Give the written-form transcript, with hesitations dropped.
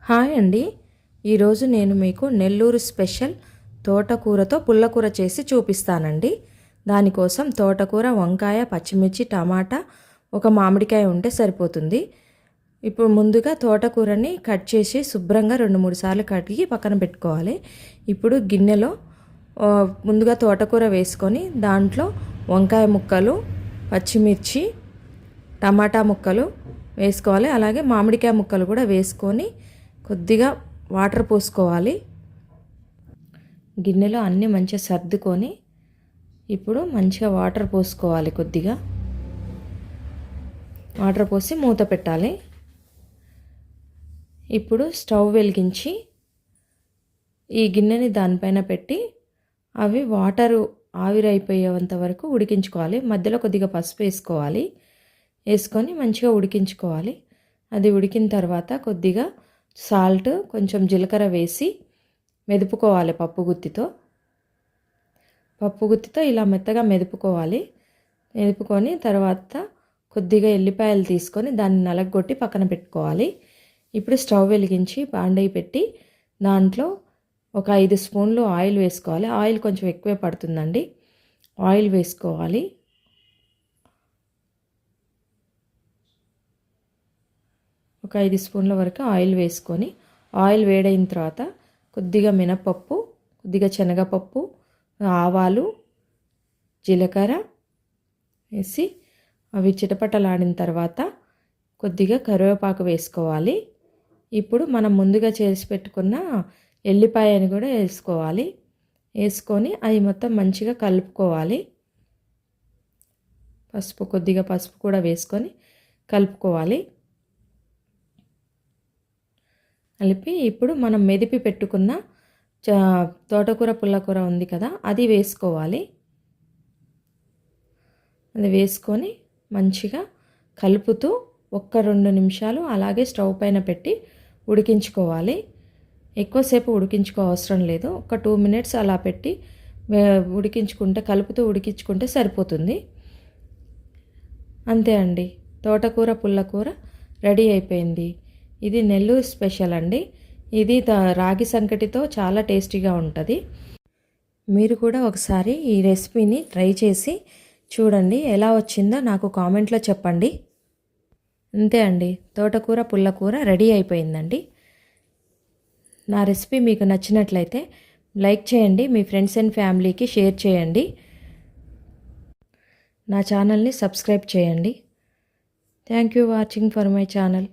Hi అండి. ఈరోజు నేను మీకు నెల్లూరు స్పెషల్ తోటకూరతో పుల్లకూర చేసి చూపిస్తానండి. దానికోసం తోటకూర, వంకాయ, పచ్చిమిర్చి, టమాటా, ఒక మామిడికాయ ఉంటే సరిపోతుంది. ఇప్పుడు ముందుగా తోటకూరని కట్ చేసి శుభ్రంగా 2-3 సార్లు కడిగి పక్కన పెట్టుకోవాలి. ఇప్పుడు గిన్నెలో ముందుగా తోటకూర వేసుకొని దాంట్లో వంకాయ ముక్కలు, పచ్చిమిర్చి, టమాటా ముక్కలు వేసుకోవాలి. అలాగే మామిడికాయ ముక్కలు కూడా వేసుకొని కొద్దిగా వాటర్ పోసుకోవాలి. గిన్నెలో అన్నీ మంచిగా సర్దుకొని ఇప్పుడు మంచిగా వాటర్ పోసుకోవాలి. కొద్దిగా వాటర్ పోసి మూత పెట్టాలి. ఇప్పుడు స్టవ్ వెలిగించి ఈ గిన్నెని దానిపైన పెట్టి అవి వాటరు ఆవిరైపోయేంత వరకు ఉడికించుకోవాలి. మధ్యలో కొద్దిగా పసుపు వేసుకోవాలి. వేసుకొని మంచిగా ఉడికించుకోవాలి. అది ఉడికిన తర్వాత కొద్దిగా సాల్ట్, కొంచెం జీలకర్ర వేసి మెదుపుకోవాలి. పప్పు గుత్తితో ఇలా మెత్తగా మెదుపుకొని తర్వాత కొద్దిగా ఎల్లిపాయలు తీసుకొని దాన్ని నలగొట్టి పక్కన పెట్టుకోవాలి. ఇప్పుడు స్టవ్ వెలిగించి బాండీ పెట్టి దాంట్లో ఒక 5 స్పూన్లు ఆయిల్ వేసుకోవాలి. ఆయిల్ కొంచెం ఎక్కువే పడుతుందండి. ఆయిల్ వేసుకోవాలి. ఒక 5 స్పూన్ల వరకు ఆయిల్ వేసుకొని ఆయిల్ వేడైన తర్వాత కొద్దిగా మినపప్పు, కొద్దిగా శనగపప్పు, ఆవాలు, జీలకర్ర వేసి అవి చిటపటలాడిన తర్వాత కొద్దిగా కరివేపాకు వేసుకోవాలి. ఇప్పుడు మనం ముందుగా చేసి పెట్టుకున్న ఎల్లిపాయని కూడా వేసుకోవాలి. వేసుకొని అవి మొత్తం మంచిగా కలుపుకోవాలి. కొద్దిగా పసుపు కూడా వేసుకొని కలుపుకోవాలి. కలిపి ఇప్పుడు మనం మెదిపి పెట్టుకున్న తోటకూర, పుల్లకూర ఉంది కదా, అది వేసుకోవాలి. అది వేసుకొని మంచిగా కలుపుతూ 1-2 నిమిషాలు అలాగే స్టవ్ పైన పెట్టి ఉడికించుకోవాలి. ఎక్కువసేపు అవసరం లేదు. ఒక 2 మినిట్స్ అలా పెట్టి కలుపుతూ ఉడికించుకుంటే సరిపోతుంది. అంతే అండి, తోటకూర, పుల్లకూర రెడీ అయిపోయింది. ఇది నెల్లూరు స్పెషల్ అండి. ఇది రాగి సంకటితో చాలా టేస్టీగా ఉంటుంది. మీరు కూడా ఒకసారి ఈ రెసిపీని ట్రై చేసి చూడండి. ఎలా వచ్చిందో నాకు కామెంట్లో చెప్పండి. అంతే అండి, తోటకూర, పుల్లకూర రెడీ అయిపోయిందండి. నా రెసిపీ మీకు నచ్చినట్లయితే లైక్ చేయండి. మీ ఫ్రెండ్స్ అండ్ ఫ్యామిలీకి షేర్ చేయండి. నా ఛానల్ని సబ్స్క్రైబ్ చేయండి. Thank you watching for my channel.